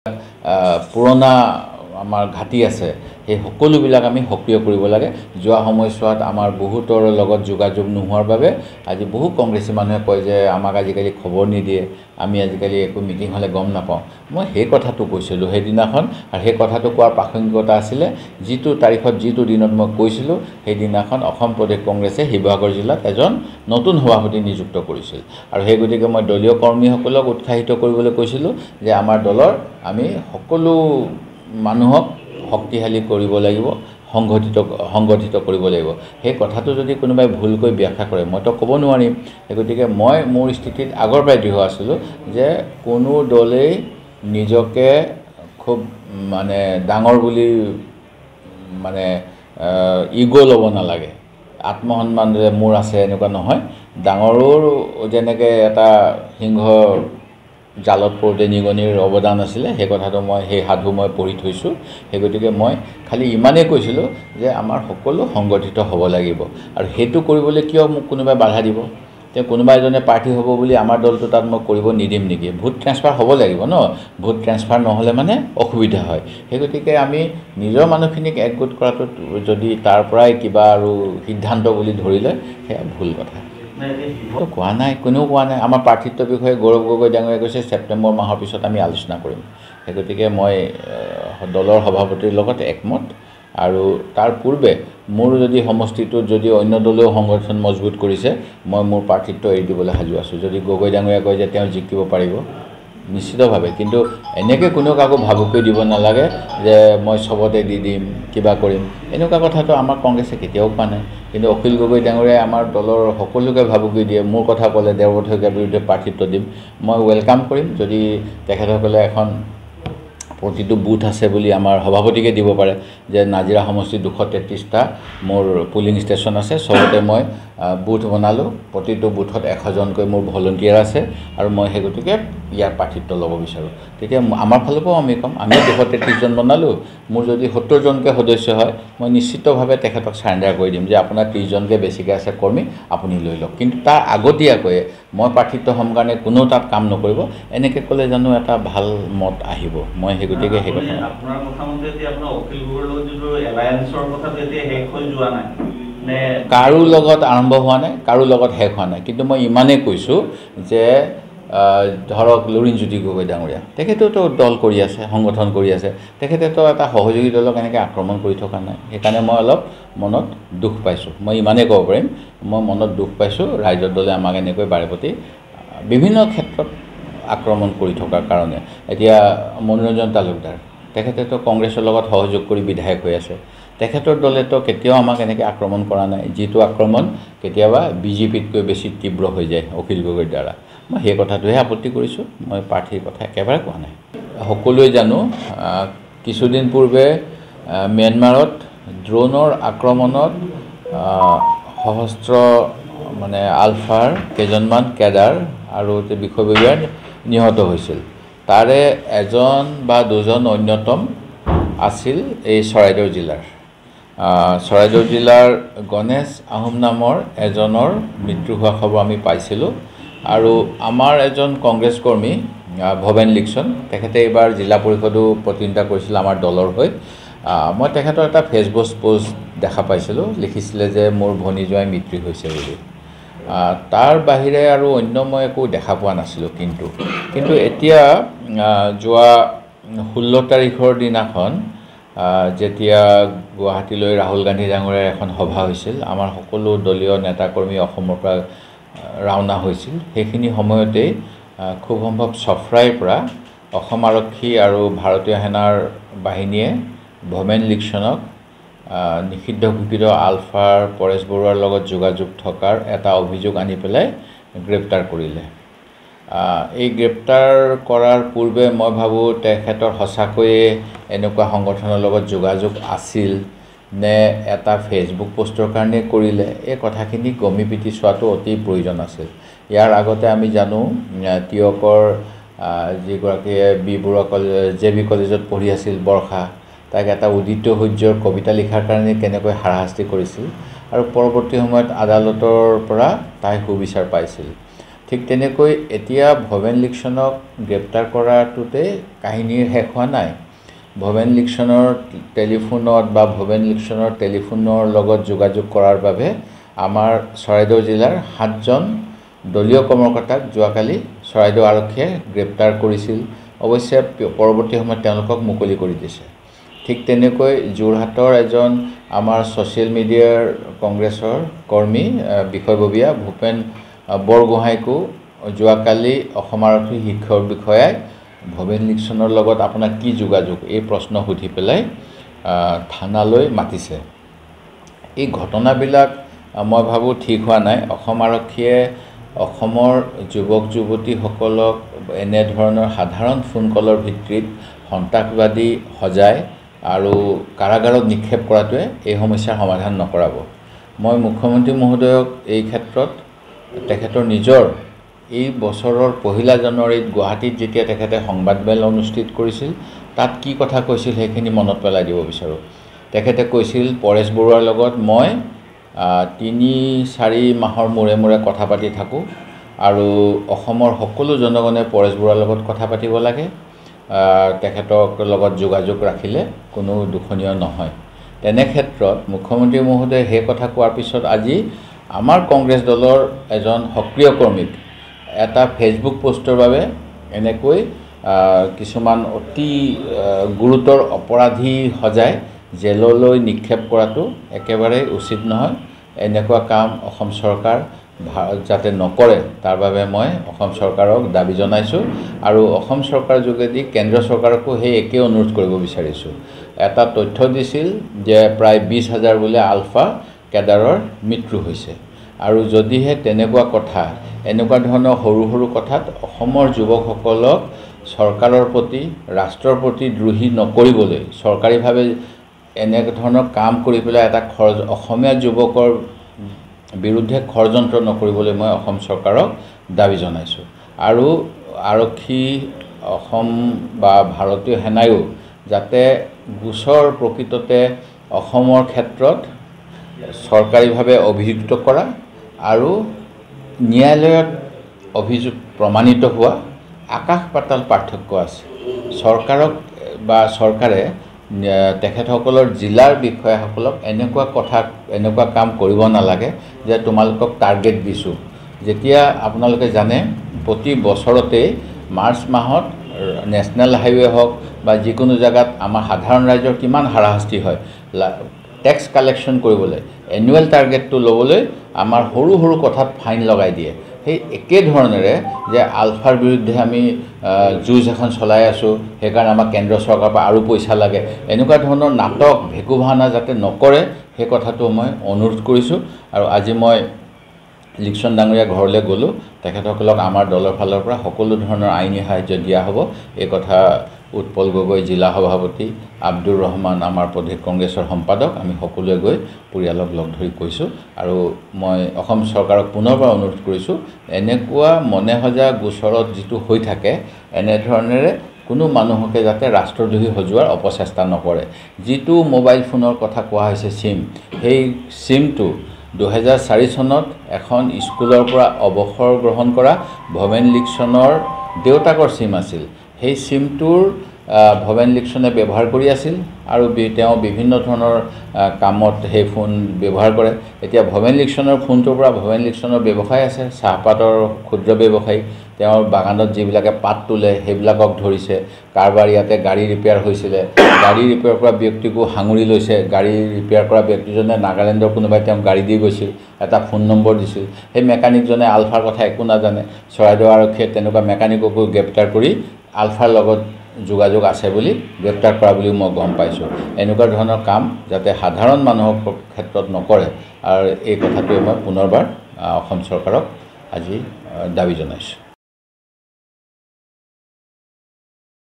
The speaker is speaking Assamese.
পুৰণা আমাৰ ঘাটি আছে সেই সকলোবিলাক আমি সক্ৰিয় কৰিব লাগে। যোৱা সময়ছোৱাত আমাৰ বহুতৰ লগত যোগাযোগ নোহোৱাৰ বাবে আজি বহু কংগ্ৰেছী মানুহে কয় যে আমাক আজিকালি খবৰ নিদিয়ে, আমি আজিকালি একো মিটিং হ'লে গম নাপাওঁ। মই সেই কথাটো কৈছিলোঁ সেইদিনাখন, আৰু সেই কথাটো কোৱাৰ প্ৰাসংগিকতা আছিলে যিটো তাৰিখত যিটো দিনত মই কৈছিলোঁ সেইদিনাখন অসম প্ৰদেশ কংগ্ৰেছে শিৱসাগৰ জিলাত এজন নতুন সভাপতি নিযুক্ত কৰিছিল। আৰু সেই গতিকে মই দলীয় কৰ্মীসকলক উৎসাহিত কৰিবলৈ কৈছিলোঁ যে আমাৰ দলৰ আমি সকলো মানুহক শক্তিশালী কৰিব লাগিব, সংগঠিত কৰিব লাগিব। সেই কথাটো যদি কোনোবাই ভুলকৈ ব্যাখ্যা কৰে মইতো ক'ব নোৱাৰিম। সেই গতিকে মই মোৰ স্থিতিত আগৰ পৰাই দৃঢ় আছিলোঁ যে কোনো দলেই নিজকে খুব ডাঙৰ বুলি ইগ' ল'ব নালাগে। আত্মসন্মান যে মোৰ আছে এনেকুৱা নহয়। ডাঙৰো যেনেকৈ এটা সিংহ জালত পৰোঁতে নিগনিৰ অৱদান আছিলে, সেই কথাটো সেই সাধু মই পঢ়ি থৈছোঁ। সেই গতিকে মই খালি ইমানেই কৈছিলোঁ যে আমাৰ সকলো সংগঠিত হ'ব লাগিব। আৰু সেইটো কৰিবলৈ কিয় মোক কোনোবাই বাধা দিব? তেওঁ কোনোবা এজনে প্ৰাৰ্থী হ'ব বুলি আমাৰ দলটো তাত মই কৰিব নিদিম নেকি? ভোট ট্ৰেন্সফাৰ হ'ব লাগিব ন? ভোট ট্ৰেন্সফাৰ নহ'লে অসুবিধা হয়। সেই গতিকে আমি নিজৰ মানুহখিনিক একগোট কৰাটোত যদি তাৰ পৰাই কিবা আৰু সিদ্ধান্ত বুলি ধৰিলে সেয়া ভুল কথা। কোৱা নাই, কোনেও কোৱা নাই। আমাৰ প্ৰাৰ্থিত্বৰ বিষয়ে গৌৰৱ গগৈ ডাঙৰীয়াই কৈছে ছেপ্টেম্বৰ মাহৰ পিছত আমি আলোচনা কৰিম। সেই গতিকে মই দলৰ সভাপতিৰ লগত একমত। আৰু তাৰ পূৰ্বে মোৰ যদি সমষ্টিটোত যদি অন্য দলেও সংগঠন মজবুত কৰিছে মই মোৰ প্ৰাৰ্থিত্ব এৰি দিবলৈ সাজু আছোঁ। যদি গগৈ ডাঙৰীয়াই কয় যে তেওঁ জিকিব পাৰিব নিশ্চিতভাৱে, কিন্তু এনেকৈ কোনেও কাকো ভাবুকি দিব নালাগে যে মই চবতে দি দিম, কিবা কৰিম। এনেকুৱা কথাটো আমাৰ কংগ্ৰেছে কেতিয়াও কোৱা নাই। কিন্তু অখিল গগৈ ডাঙৰীয়াই আমাৰ দলৰ সকলোকে ভাবুকি দিয়ে। মোৰ কথা ক'লে দেৱব্ৰত শইকীয়াৰ বিৰুদ্ধে প্ৰাৰ্থিত্ব দিম, মই ৱেলকাম কৰিম। যদি তেখেতসকলে এখন প্ৰতিটো বুথ আছে বুলি আমাৰ সভাপতিকে দিব পাৰে যে নাজিৰা সমষ্টিত 233টা মোৰ পুলিং ষ্টেচন আছে, চবতে মই বুথ বনালোঁ, প্ৰতিটো বুথত 100জনকৈ মোৰ ভলণ্টিয়াৰ আছে, আৰু মই সেই গতিকে ইয়াৰ প্ৰাৰ্থিত্ব ল'ব বিচাৰোঁ। তেতিয়া আমাৰ ফালৰ পৰাও আমি ক'ম আমি 233জন বনালোঁ, মোৰ যদি 70জনকৈ সদস্য হয় মই নিশ্চিতভাৱে তেখেতক চাৰেণ্ডাৰ কৰি দিম যে আপোনাৰ 30জনকৈ বেছিকৈ আছে কৰ্মী, আপুনি লৈ লওক। কিন্তু তাৰ আগতীয়াকৈয়ে মই প্ৰাৰ্থিত্ব হ'ম কাৰণে কোনেও তাত কাম নকৰিব, এনেকৈ ক'লে জানো এটা ভাল মত আহিব? মই সেই গতিকে সেই কথা আপোনাৰ কথা মতে আপোনাৰ অখিল গগৈৰ লগত যিটো এলায়েন্সৰ কথাটো এতিয়া শেষ হৈ যোৱা নাই নে? কাৰো লগত আৰম্ভ হোৱা নাই, কাৰো লগত শেষ হোৱা নাই। কিন্তু মই ইমানেই কৈছোঁ যে ধৰক লুৰিণজ্যোতি গগৈ ডাঙৰীয়া তেখেতেওতো দল কৰি আছে, সংগঠন কৰি আছে, তেখেতেতো এটা সহযোগী দলক এনেকৈ আক্ৰমণ কৰি থকা নাই। সেইকাৰণে মই অলপ মনত দুখ পাইছোঁ। মই ইমানেই ক'ব পাৰিম, মই মনত দুখ পাইছোঁ ৰাইজৰ দলে আমাক এনেকৈ বাৰেপতি বিভিন্ন ক্ষেত্ৰত আক্ৰমণ কৰি থকাৰ কাৰণে। এতিয়া মনোৰঞ্জন তালুকদাৰ তেখেতেতো কংগ্ৰেছৰ লগত সহযোগ কৰি বিধায়ক হৈ আছে, তেখেতৰ দলেতো কেতিয়াও আমাক এনেকৈ আক্ৰমণ কৰা নাই। যিটো আক্ৰমণ কেতিয়াবা বিজেপিতকৈ বেছি তীব্ৰ হৈ যায় অখিল গগৈৰ দ্বাৰা। মই সেই কথাটোহে আপত্তি কৰিছোঁ, মই প্ৰাৰ্থীৰ কথা একেবাৰে কোৱা নাই। সকলোৱে জানো কিছুদিন পূৰ্বে ম্যানমাৰত ড্ৰোনৰ আক্ৰমণত সহস্ৰ আলফাৰ কেইজনমান কেডাৰ আৰু বিষয়ববীয়া নিহত হৈছিল। তাৰে এজন বা দুজন অন্যতম আছিল এই চৰাইদেউ জিলাৰ। চৰাইদেউ জিলাৰ গণেশ আহোম নামৰ এজনৰ মৃত্যু হোৱা খবৰ আমি পাইছিলোঁ। আৰু আমাৰ এজন কংগ্ৰেছ কৰ্মী ভৱেন লিকচন, তেখেতে এইবাৰ জিলা পৰিষদো প্ৰতিনিধিত্ব কৰিছিল আমাৰ দলৰ হৈ। মই তেখেতৰ এটা ফেচবুক পোষ্ট দেখা পাইছিলোঁ, লিখিছিলে যে মোৰ ভনী জোৱাই মৃত্যু হৈছে বুলি। তাৰ বাহিৰে আৰু অন্য মই একো দেখা পোৱা নাছিলোঁ। কিন্তু এতিয়া যোৱা 16 তাৰিখৰ দিনাখন যেতিয়া গুৱাহাটীলৈ ৰাহুল গান্ধী ডাঙৰীয়াৰ এখন সভা হৈছিল, আমাৰ সকলো দলীয় নেতাকৰ্মী অসমৰ পৰা ৰাওনা হৈছিল, সেইখিনি সময়তেই খুব সম্ভৱ চফ্ৰাইৰ পৰা অসম আৰক্ষী আৰু ভাৰতীয় সেনাৰ বাহিনীয়ে ভৱেন লিকচনক নিষিদ্ধ ঘোষিত আলফাৰ পৰেশ বৰুৱাৰ লগত যোগাযোগ থকাৰ এটা অভিযোগ আনি পেলাই গ্ৰেপ্তাৰ কৰিলে। এই গ্ৰেপ্তাৰ কৰাৰ পূৰ্বে মই ভাবোঁ তেখেতৰ সঁচাকৈয়ে এনেকুৱা সংগঠনৰ লগত যোগাযোগ আছিল নে এটা ফেচবুক পোষ্টৰ কাৰণে কৰিলে, এই কথাখিনি গমি পিটি চোৱাটো অতি প্ৰয়োজন আছিল। ইয়াৰ আগতে আমি জানো তিয়কৰ যিগৰাকীয়ে বি বৰুৱা JB কলেজত পঢ়ি আছিল বৰ্ষা, তাক এটা উদিত সূৰ্যৰ কবিতা লিখাৰ কাৰণে কেনেকৈ হাৰাশাস্তি কৰিছিল, আৰু পৰৱৰ্তী সময়ত আদালতৰ পৰা তাই সুবিচাৰ পাইছিল। ঠিক তেনেকৈ এতিয়া ভৱেন লিকচনক গ্ৰেপ্তাৰ কৰাটোতে কাহিনীৰ শেষ হোৱা নাই। ভৱেন লিকচনৰ টেলিফোনত বা ভৱেন লিকচনৰ টেলিফোনৰ লগত যোগাযোগ কৰাৰ বাবে আমাৰ চৰাইদেউ জিলাৰ 7জন দলীয় কৰ্মকৰ্তাক যোৱাকালি চৰাইদেউ আৰক্ষীয়ে গ্ৰেপ্তাৰ কৰিছিল। অৱশ্যে পৰৱৰ্তী সময়ত তেওঁলোকক মুকলি কৰি দিছে। ঠিক তেনেকৈ যোৰহাটৰ এজন আমাৰ ছ'চিয়েল মিডিয়াৰ কংগ্ৰেছৰ কৰ্মী বিষয়ববীয়া ভূপেন বৰগোহাঁইকো যোৱাকালি অসম আৰক্ষীৰ শীৰ্ষ বিষয়াই ভৱেন লিকচনৰ লগত আপোনাৰ কি যোগাযোগ এই প্ৰশ্ন সুধি পেলাই থানালৈ মাতিছে। এই ঘটনাবিলাক মই ভাবোঁ ঠিক হোৱা নাই। অসম আৰক্ষীয়ে অসমৰ যুৱক যুৱতীসকলক এনেধৰণৰ সাধাৰণ ফোন কলৰ ভিত্তিত সন্ত্ৰাসবাদী সজাই আৰু কাৰাগাৰত নিক্ষেপ কৰাটোৱে এই সমস্যাৰ সমাধান নকৰাব। মই মুখ্যমন্ত্ৰী মহোদয়ক এই ক্ষেত্ৰত তেখেতৰ নিজৰ এই বছৰৰ 1 জানুৱাৰীত গুৱাহাটীত যেতিয়া তেখেতে সংবাদমেল অনুষ্ঠিত কৰিছিল তাত কি কথা কৈছিল সেইখিনি মনত পেলাই দিব বিচাৰোঁ। তেখেতে কৈছিল পৰেশ বৰুৱাৰ লগত মই 3-4 মাহৰ মূৰে মূৰে কথা পাতি থাকোঁ আৰু অসমৰ সকলো জনগণে পৰেশ বৰুৱাৰ লগত কথা পাতিব লাগে। তেখেতৰ লগত যোগাযোগ ৰাখিলে কোনো দুখনীয় নহয়। তেনে ক্ষেত্ৰত মুখ্যমন্ত্ৰী মহোদয়ে সেই কথা কোৱাৰ পিছত আজি আমাৰ কংগ্ৰেছ দলৰ এজন সক্ৰিয় কৰ্মীক এটা ফেচবুক পোষ্টৰ বাবে এনেকৈ কিছুমান অতি গুৰুতৰ অপৰাধী সজাই জেললৈ নিক্ষেপ কৰাটো একেবাৰে উচিত নহয়। এনেকুৱা কাম অসম চৰকাৰ যাতে নকৰে তাৰ বাবে মই অসম চৰকাৰক দাবী জনাইছোঁ আৰু অসম চৰকাৰৰ যোগেদি কেন্দ্ৰ চৰকাৰকো সেই একেই অনুৰোধ কৰিব বিচাৰিছোঁ। এটা তথ্য দিছিল যে প্ৰায় 20,000 বোলে আলফা কেডাৰৰ মৃত্যু হৈছে আৰু যদিহে তেনেকুৱা কথা এনেকুৱা ধৰণৰ সৰু সৰু কথাত অসমৰ যুৱকসকলক চৰকাৰৰ প্ৰতি ৰাষ্ট্ৰৰ প্ৰতি দ্ৰোহী নকৰিবলৈ চৰকাৰীভাৱে এনে ধৰণৰ কাম কৰি পেলাই এটা অসমীয়া যুৱকৰ বিৰুদ্ধে ষড়যন্ত্ৰ নকৰিবলৈ মই অসম চৰকাৰক দাবী জনাইছোঁ। আৰু আৰক্ষী অসম বা ভাৰতীয় সেনায়ো যাতে গোচৰ প্ৰকৃততে অসমৰ ক্ষেত্ৰত চৰকাৰীভাৱে অভিযুক্ত কৰা আৰু ন্যায়ালয়ত অভিযোগ প্ৰমাণিত হোৱা আকাশ পাতাল পাৰ্থক্য আছে। চৰকাৰক বা চৰকাৰে তেখেতসকলৰ জিলাৰ বিষয়াসকলক এনেকুৱা কাম কৰিব নালাগে যে তোমালোকক টাৰ্গেট দিছোঁ। যেতিয়া আপোনালোকে জানে প্ৰতি বছৰতেই মাৰ্চ মাহত নেশ্যনেল হাইৱে হওক বা যিকোনো জেগাত আমাৰ সাধাৰণ ৰাইজৰ কিমান হাৰাশাস্তি হয়। টেক্স কালেকশ্যন কৰিবলৈ এনুৱেল টাৰ্গেটটো ল'বলৈ আমাৰ সৰু সৰু কথাত ফাইন লগাই দিয়ে। সেই একেধৰণেৰে যে আলফাৰ বিৰুদ্ধে আমি যুঁজ এখন চলাই আছোঁ সেইকাৰণে আমাক কেন্দ্ৰ চৰকাৰৰ পৰা আৰু পইচা লাগে, এনেকুৱা ধৰণৰ নাটক ভেকু ভাওনা যাতে নকৰে সেই কথাটো মই অনুৰোধ কৰিছোঁ। আৰু আজি মই লিকচন ডাঙৰীয়া ঘৰলৈ গ'লোঁ। তেখেতসকলক আমাৰ দলৰ ফালৰ পৰা সকলো ধৰণৰ আইনী সাহায্য দিয়া হ'ব। এই কথা উৎপল গগৈ জিলা সভাপতি, আব্দুৰ ৰহমান আমাৰ প্ৰদেশ কংগ্ৰেছৰ সম্পাদক, আমি সকলোৱে গৈ পৰিয়ালক লগ ধৰি কৈছোঁ। আৰু মই অসম চৰকাৰক পুনৰবাৰ অনুৰোধ কৰিছোঁ এনেকুৱা মনে সজা গোচৰত যিটো হৈ থাকে এনেধৰণেৰে কোনো মানুহকে যাতে ৰাষ্ট্ৰদ্ৰোহী সজোৱাৰ অপচেষ্টা নকৰে। যিটো মোবাইল ফোনৰ কথা কোৱা হৈছে চিম, সেই চিমটো 2004 চনত এখন স্কুলৰ পৰা অৱসৰ গ্ৰহণ কৰা ভৱেন লিকচনৰ দেউতাকৰ চিম আছিল। সেই চিমটোৰ ভৱেন লিকচনে ব্যৱহাৰ কৰি আছিল আৰু তেওঁ বিভিন্ন ধৰণৰ কামত সেই ফোন ব্যৱহাৰ কৰে। এতিয়া ভৱেন লিকচনৰ ফোনটোৰ পৰা ভৱেন লিকচনৰ ব্যৱসায় আছে, চাহপাতৰ ক্ষুদ্ৰ ব্যৱসায়ী। তেওঁৰ বাগানত যিবিলাকে পাত তোলে সেইবিলাকক ধৰিছে। কাৰোবাৰ ইয়াতে গাড়ী ৰিপেয়াৰ হৈছিলে, গাড়ী ৰিপেয়াৰ কৰা ব্যক্তিকো সাঙুৰি লৈছে। গাড়ী ৰিপেয়াৰ কৰা ব্যক্তিজনে নাগালেণ্ডৰ কোনোবাই তেওঁক গাড়ী দি গৈছিল, এটা ফোন নম্বৰ দিছিল। সেই মেকানিকজনে আলফাৰ কথা একো নাজানে। চৰাইদেউ আৰক্ষীয়ে তেনেকুৱা মেকানিককো গ্ৰেপ্তাৰ কৰি আলফাৰ লগত যোগাযোগ আছে বুলি গ্ৰেপ্তাৰ কৰা বুলিও মই গম পাইছোঁ। এনেকুৱা ধৰণৰ কাম যাতে সাধাৰণ মানুহৰ ক্ষেত্ৰত নকৰে আৰু এই কথাটোৱে মই পুনৰবাৰ অসম চৰকাৰক আজি দাবী জনাইছোঁ।